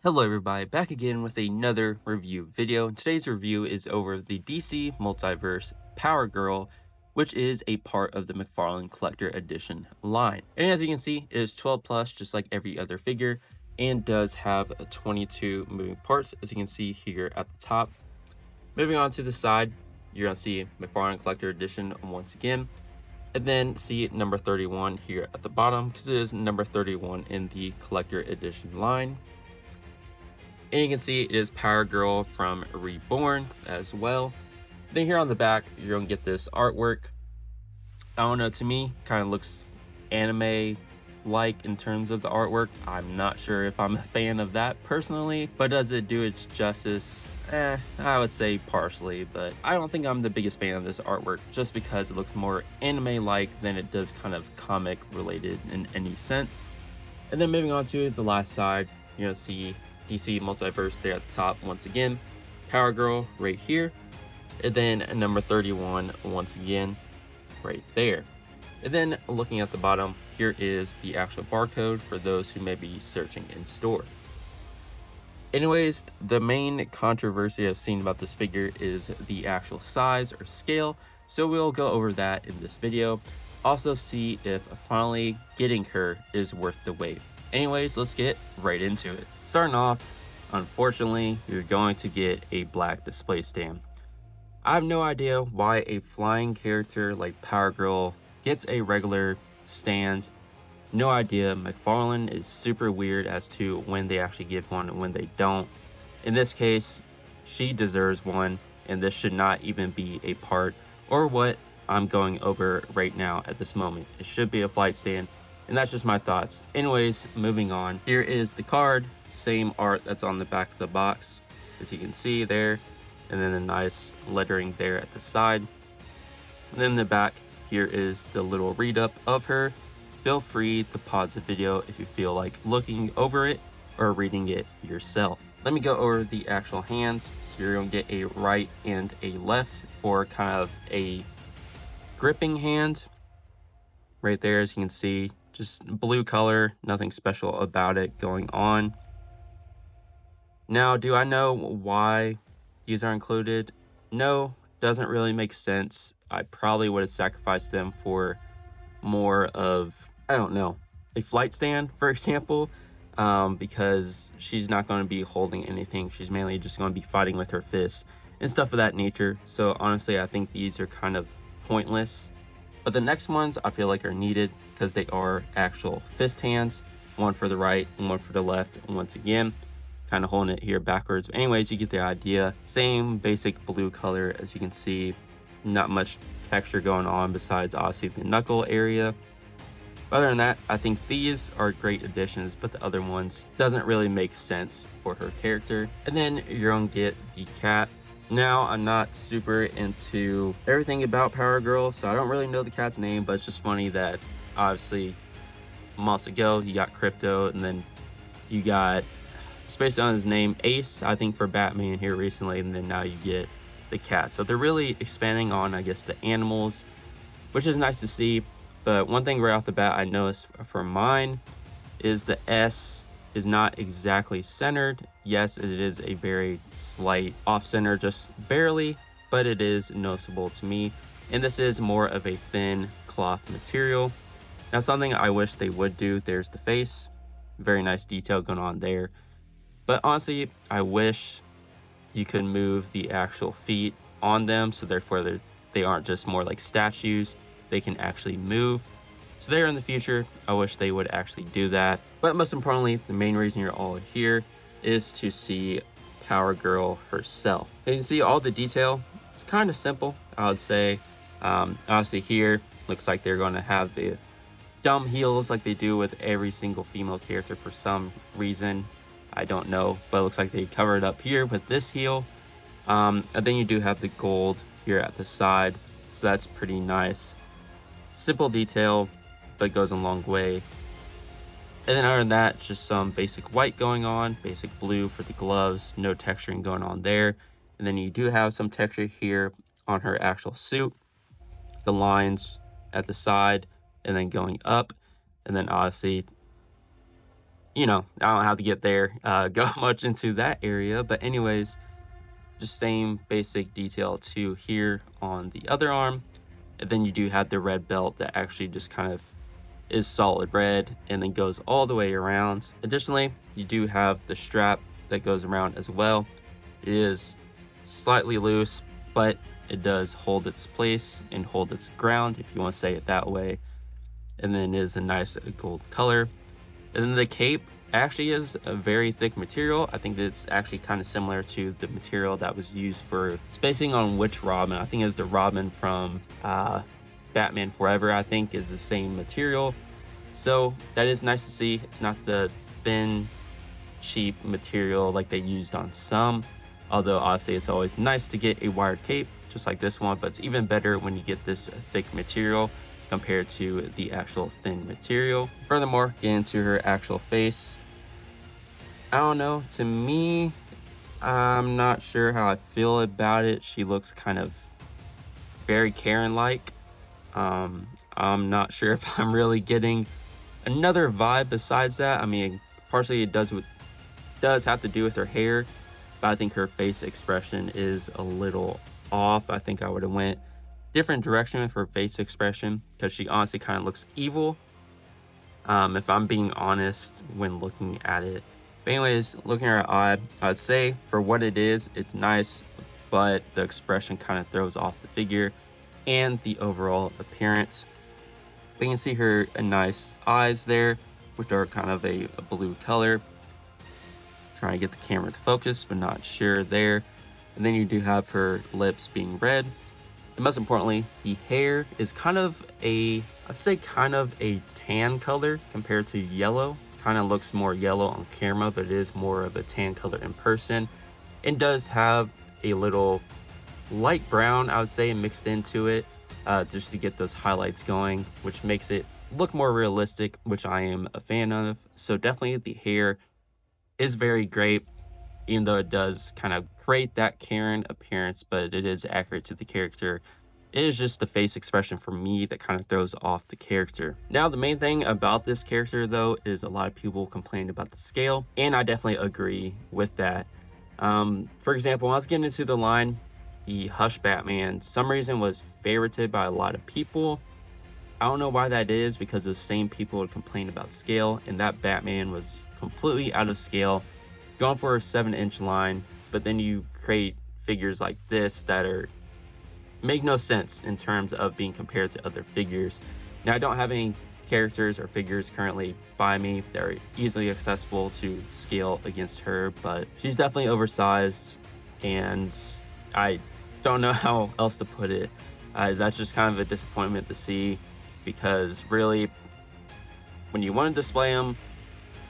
Hello everybody, back again with another review video. Today's review is over the DC Multiverse Power Girl, which is a part of the McFarlane Collector Edition line. And as you can see, it is 12 plus, just like every other figure, and does have 22 moving parts, as you can see here at the top. Moving on to the side, you're going to see McFarlane Collector Edition once again, and then see number 31 here at the bottom, because it is number 31 in the Collector Edition line. And you can see it is Power Girl from Reborn as well. Then here on the back, you're going to get this artwork. I don't know, to me, kind of looks anime-like in terms of the artwork. I'm not sure if I'm a fan of that personally, but does it do its justice? I would say partially, but I don't think I'm the biggest fan of this artwork just because it looks more anime-like than it does kind of comic-related in any sense. And then moving on to the last side, you're going to see DC Multiverse there at the top once again, Power Girl right here, and then number 31 once again right there. And then looking at the bottom, here is the actual barcode for those who may be searching in store. Anyways, the main controversy I've seen about this figure is the actual size or scale, so we'll go over that in this video. Also see if finally getting her is worth the wait. Anyways, let's get right into it. Starting off, unfortunately, you're going to get a black display stand. I have no idea why a flying character like Power Girl gets a regular stand. No idea. McFarlane is super weird as to when they actually give one and when they don't. In this case, she deserves one, and this should not even be a part or what I'm going over right now at this moment. It should be a flight stand. And that's just my thoughts. Anyways, moving on. Here is the card. Same art that's on the back of the box, as you can see there. And then a nice lettering there at the side. And then in the back, here is the little read up of her. Feel free to pause the video if you feel like looking over it or reading it yourself. Let me go over the actual hands. So you're going to get a right and a left for kind of a gripping hand. Right there, as you can see. Just blue color, nothing special about it going on. Now, do I know why these are included? No, doesn't really make sense. I probably would have sacrificed them for more of, I don't know, a flight stand, for example, because she's not going to be holding anything. She's mainly just going to be fighting with her fists and stuff of that nature. So honestly, I think these are kind of pointless. But the next ones I feel like are needed because they are actual fist hands, one for the right and one for the left. And once again, kind of holding it here backwards. But anyways, you get the idea. Same basic blue color, as you can see. Not much texture going on besides obviously the knuckle area. Other than that, I think these are great additions, but the other ones doesn't really make sense for her character. And then you're gonna get the cat. Now, I'm not super into everything about Power Girl, so I don't really know the cat's name, but it's just funny that obviously months ago you got Crypto, and then you got, based on his name, Ace, I think, for Batman here recently, and then now you get the cat. So they're really expanding on, I guess, the animals, which is nice to see. But one thing right off the bat I noticed for mine is the S is not exactly centered. Yes, it is a very slight off center, just barely, but it is noticeable to me. And this is more of a thin cloth material. Now, something I wish they would do, there's the face. Very nice detail going on there. But honestly, I wish you could move the actual feet on them, so therefore they aren't just more like statues. They can actually move. So there in the future, I wish they would actually do that. But most importantly, the main reason you're all here is to see Power Girl herself. And you can see all the detail. It's kind of simple, I would say. Obviously here, looks like they're going to have the dumb heels like they do with every single female character for some reason. I don't know, but it looks like they covered up here with this heel. And then you do have the gold here at the side. So that's pretty nice. Simple detail, but goes a long way. And then other than that, just some basic white going on, basic blue for the gloves, no texturing going on there. And then you do have some texture here on her actual suit, the lines at the side, and then going up. And then obviously you know, I don't have to get there, go much into that area. But anyways, just same basic detail to here on the other arm. And then you do have the red belt that actually just kind of is solid red and then goes all the way around. Additionally, you do have the strap that goes around as well. It is slightly loose, but it does hold its place and hold its ground, if you want to say it that way. And then it is a nice gold color. And then the cape actually is a very thick material. I think it's actually kind of similar to the material that was used for spacing on which Robin. I think it was the Robin from Batman Forever, I think, is the same material. So that is nice to see. It's not the thin, cheap material like they used on some. Although honestly, it's always nice to get a wired cape just like this one, but it's even better when you get this thick material compared to the actual thin material. Furthermore, get into her actual face. I don't know, to me, I'm not sure how I feel about it. She looks kind of very Karen-like. I'm not sure if I'm really getting another vibe besides that. I mean, partially it does have to do with her hair, but I think her face expression is a little off. I think I would have went different direction with her face expression because she honestly kind of looks evil, if I'm being honest when looking at it. But anyways, looking at her eye, I'd say for what it is, it's nice, but the expression kind of throws off the figure and the overall appearance. But you can see her nice eyes there, which are kind of a blue color. Trying to get the camera to focus, but not sure there. And then you do have her lips being red. And most importantly, the hair is kind of I'd say kind of a tan color compared to yellow. Kind of looks more yellow on camera, but it is more of a tan color in person. It does have a little light brown, I would say, mixed into it, just to get those highlights going, which makes it look more realistic, which I am a fan of. So definitely the hair is very great, even though it does kind of create that Karen appearance, but it is accurate to the character. It is just the face expression for me that kind of throws off the character. Now, the main thing about this character, though, is a lot of people complained about the scale, and I definitely agree with that. For example, when I was getting into the line, the Hush Batman, some reason was favorited by a lot of people. I don't know why that is, because the same people would complain about scale, and that Batman was completely out of scale, going for a 7-inch line, but then you create figures like this that make no sense in terms of being compared to other figures. Now, I don't have any characters or figures currently by me that are easily accessible to scale against her, but she's definitely oversized, and I don't know how else to put it. That's just kind of a disappointment to see, because really, when you want to display them,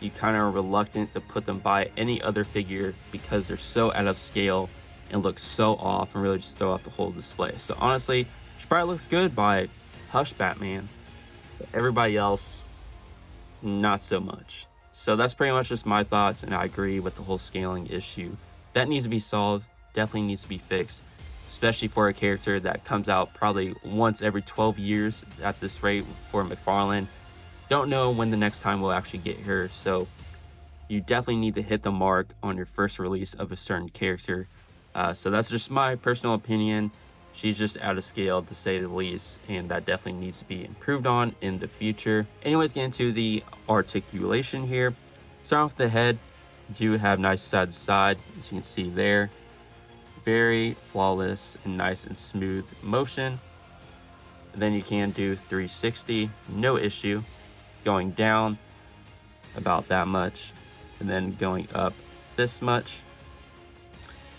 you kind of are reluctant to put them by any other figure because they're so out of scale and look so off and really just throw off the whole display. So honestly, she probably looks good by Hush Batman, but everybody else, not so much. So that's pretty much just my thoughts, and I agree with the whole scaling issue. That needs to be solved, definitely needs to be fixed, especially for a character that comes out probably once every 12 years at this rate for McFarlane. Don't know when the next time we'll actually get her, so you definitely need to hit the mark on your first release of a certain character. So that's just my personal opinion. She's just out of scale, to say the least, and that definitely needs to be improved on in the future. Anyways, get into the articulation here. Start off the head. You do have nice side to side, as you can see there. Very flawless and nice and smooth motion. And then you can do 360, no issue. Going down about that much, and then going up this much.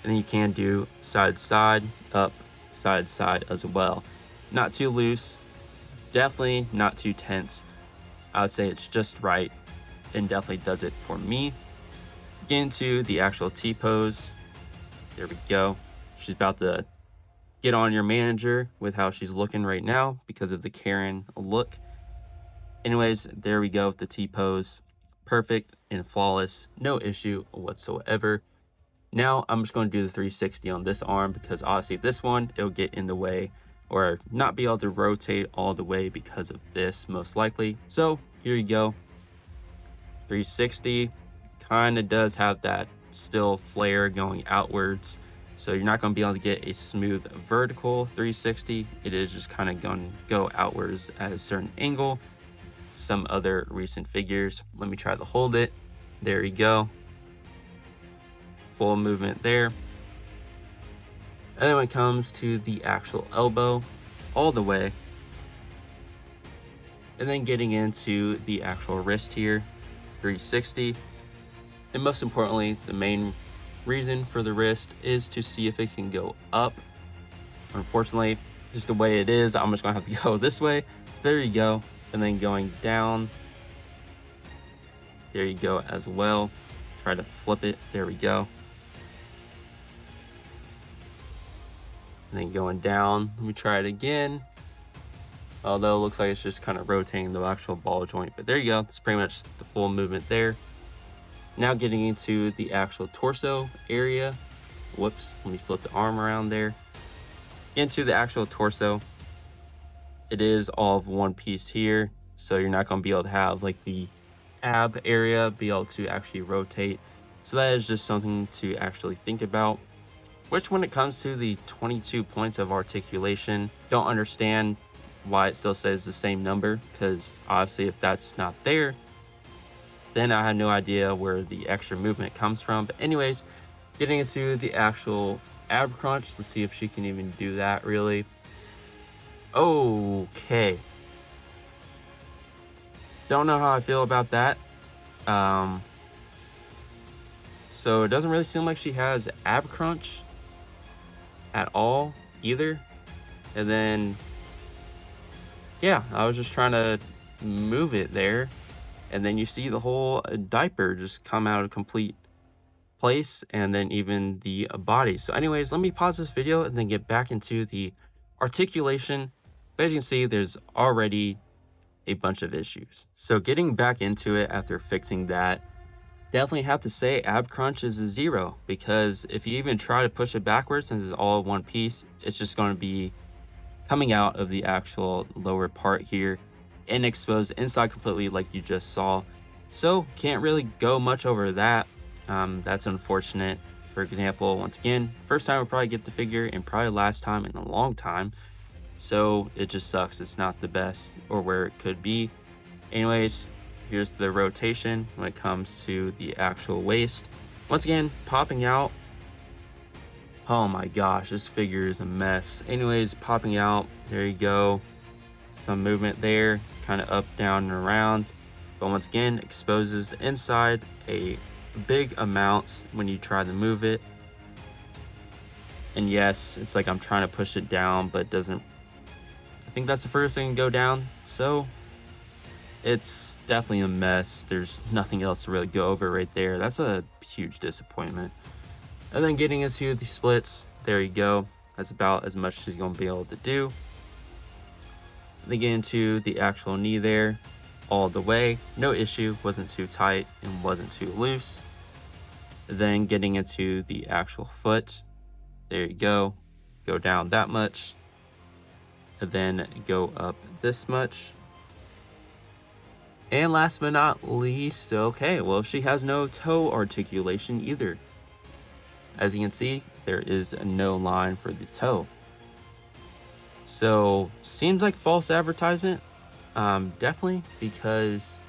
And then you can do side side, up, side side as well. Not too loose, definitely not too tense. I would say it's just right, and definitely does it for me. Get into the actual T-pose. There we go. She's about to get on your manager with how she's looking right now because of the Karen look. Anyways, there we go with the T-pose. Perfect and flawless, no issue whatsoever. Now I'm just going to do the 360 on this arm because obviously this one, it'll get in the way or not be able to rotate all the way because of this most likely. So here you go. 360 kind of does have that still flare going outwards, so you're not going to be able to get a smooth vertical 360. It is just kind of going to go outwards at a certain angle. Some other recent figures, let me try to hold it. There you go, full movement there. And then when it comes to the actual elbow, all the way, and then getting into the actual wrist here, 360. And most importantly, the main reason for the wrist is to see if it can go up. Unfortunately, just the way it is, I'm just gonna have to go this way. So there you go. And then going down, there you go as well. Try to flip it, there we go. And then going down, let me try it again. Although it looks like it's just kind of rotating the actual ball joint, but there you go. That's pretty much the full movement there. Now getting into the actual torso area. Whoops, let me flip the arm around there. Into the actual torso. It is all of one piece here, so you're not going to be able to have like the ab area be able to actually rotate. So that is just something to actually think about. Which when it comes to the 22 points of articulation, don't understand why it still says the same number, because obviously if that's not there, then I have no idea where the extra movement comes from. But anyways, getting into the actual ab crunch, let's see if she can even do that really. Okay, don't know how I feel about that. So it doesn't really seem like she has ab crunch at all either. And then yeah, I was just trying to move it there, and then you see the whole diaper just come out of complete place, and then even the body. So anyways, let me pause this video and then get back into the articulation. But as you can see, there's already a bunch of issues. So getting back into it after fixing that, definitely have to say ab crunch is a 0, because if you even try to push it backwards, since it's all one piece, it's just going to be coming out of the actual lower part here and exposed inside completely like you just saw. So can't really go much over that. That's unfortunate. For example, once again, first time we'll probably get the figure and probably last time in a long time. So it just sucks. It's not the best or where it could be. Anyways, here's the rotation when it comes to the actual waist. Once again, popping out. Oh my gosh, this figure is a mess. Anyways, popping out, there you go. Some movement there, kind of up, down, and around. But once again, exposes the inside a big amount when you try to move it. And yes, it's like I'm trying to push it down, but it doesn't. I think that's the first thing to go down. So it's definitely a mess. There's nothing else to really go over right there. That's a huge disappointment. And then getting into the splits, there you go. That's about as much as she's going to be able to do. And then get into the actual knee there, all the way. No issue, wasn't too tight and wasn't too loose. Then getting into the actual foot, there you go. Go down that much. And then go up this much. And last but not least, okay, well, she has no toe articulation either. As you can see, there is no line for the toe. So seems like false advertisement, definitely, because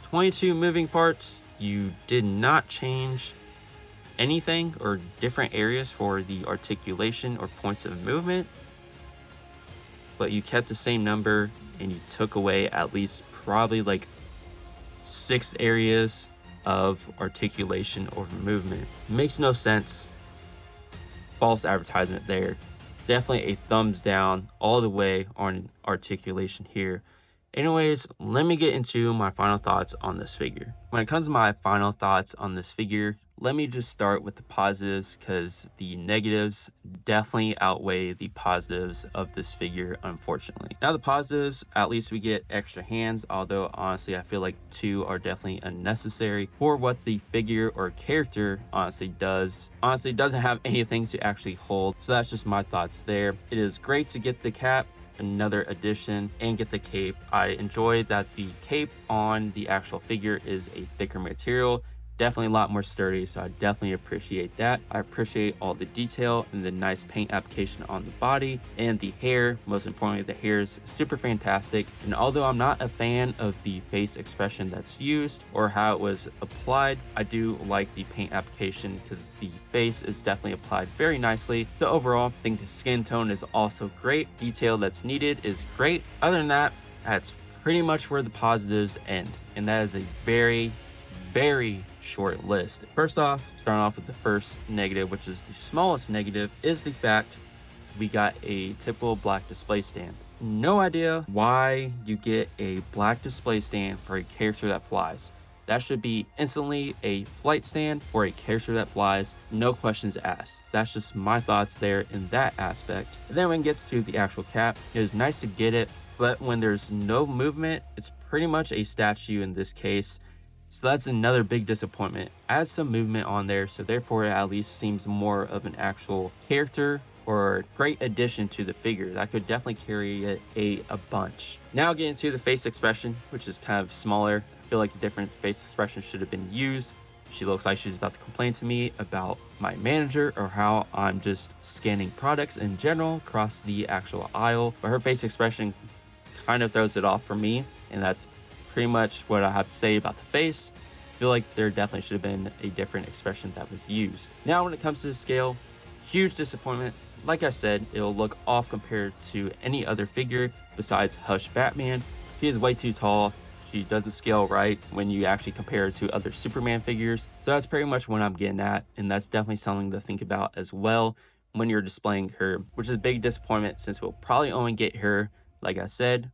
22 moving parts, you did not change anything or different areas for the articulation or points of movement, but you kept the same number and you took away at least probably like 6 areas of articulation or movement. Makes no sense. False advertisement there. Definitely a thumbs down all the way on articulation here. Anyways, let me get into my final thoughts on this figure. When it comes to my final thoughts on this figure, let me just start with the positives, because the negatives definitely outweigh the positives of this figure, unfortunately. Now the positives, at least we get extra hands, although honestly I feel like 2 are definitely unnecessary for what the figure or character honestly does. Honestly, doesn't have anything to actually hold, so that's just my thoughts there. It is great to get the cap. another addition and get the cape. I enjoy that the cape on the actual figure is a thicker material, definitely a lot more sturdy, so I definitely appreciate that. I appreciate all the detail and the nice paint application on the body and the hair. Most importantly, the hair is super fantastic, and although I'm not a fan of the face expression that's used or how it was applied, I do like the paint application because the face is definitely applied very nicely. So overall, I think the skin tone is also great. Detail that's needed is great. Other than that, that's pretty much where the positives end, and that is a very short list. First off, starting off with the first negative, which is the smallest negative, is the fact we got a typical black display stand. No idea why you get a black display stand for a character that flies. That should be instantly a flight stand for a character that flies, no questions asked. That's just my thoughts there in that aspect. And then when it gets to the actual cap, it was nice to get it, but when there's no movement, it's pretty much a statue in this case. So that's another big disappointment. Add some movement on there, so therefore it at least seems more of an actual character or great addition to the figure. That could definitely carry it a bunch. Now getting to the face expression, which is kind of smaller. I feel like a different face expression should have been used. She looks like she's about to complain to me about my manager or how I'm just scanning products in general across the actual aisle. But her face expression kind of throws it off for me, and that's pretty much what I have to say about the face. I feel like there definitely should have been a different expression that was used. Now when it comes to the scale, huge disappointment. Like I said, it'll look off compared to any other figure besides Hush Batman. She is way too tall. She doesn't scale right when you actually compare her to other Superman figures. So that's pretty much what I'm getting at, and that's definitely something to think about as well when you're displaying her, which is a big disappointment since we'll probably only get her, like I said,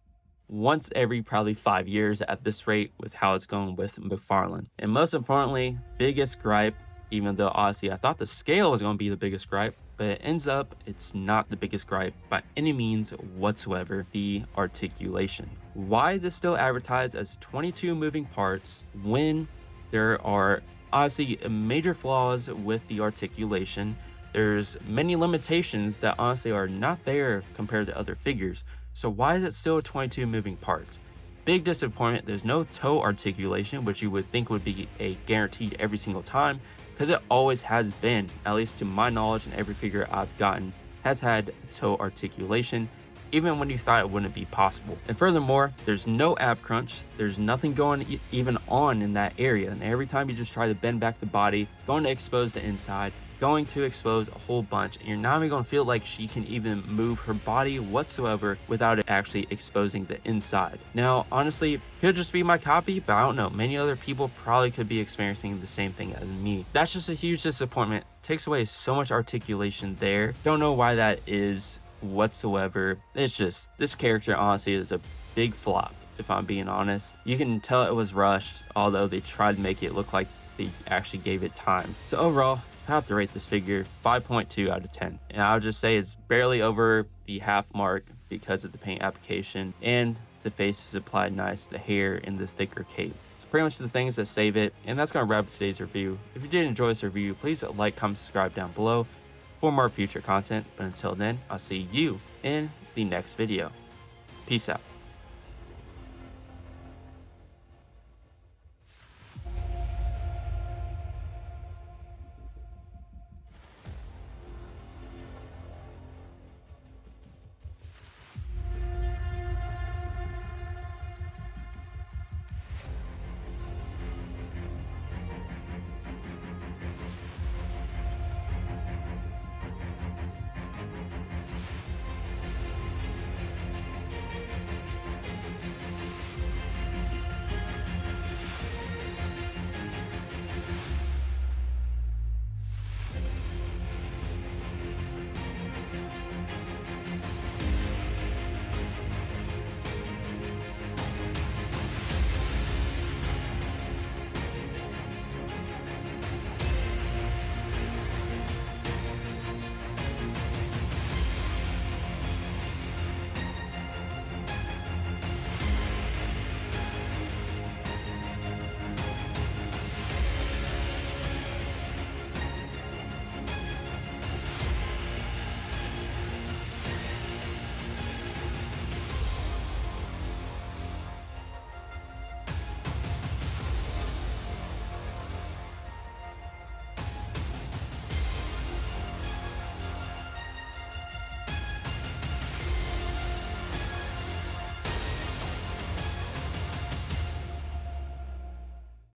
once every probably 5 years at this rate with how it's going with McFarlane. And most importantly, biggest gripe, even though honestly I thought the scale was going to be the biggest gripe, but it ends up it's not the biggest gripe by any means whatsoever, the articulation. Why is it still advertised as 22 moving parts when there are obviously major flaws with the articulation? There's many limitations that honestly are not there compared to other figures. So why is it still 22 moving parts? Big disappointment. There's no toe articulation, which you would think would be a guaranteed every single time, because it always has been, at least to my knowledge, and every figure I've gotten has had toe articulation, even when you thought it wouldn't be possible. And furthermore, there's no ab crunch. There's nothing going even on in that area. And every time you just try to bend back the body, it's going to expose the inside, going to expose a whole bunch. And you're not even going to feel like she can even move her body whatsoever without it actually exposing the inside. Now, honestly, it could just be my copy, but I don't know. Many other people probably could be experiencing the same thing as me. That's just a huge disappointment. Takes away so much articulation there. Don't know why that is whatsoever. It's just, this character honestly is a big flop, if I'm being honest. You can tell it was rushed, although they tried to make it look like they actually gave it time. So overall, if I have to rate this figure, 5.2 out of 10. And I would just say it's barely over the half mark because of the paint application, and the face is applied nice, the hair, and the thicker cape. It's pretty much the things that save it, and that's going to wrap up today's review. If you did enjoy this review, please like, comment, subscribe down below for more future content. But until then, I'll see you in the next video. Peace out.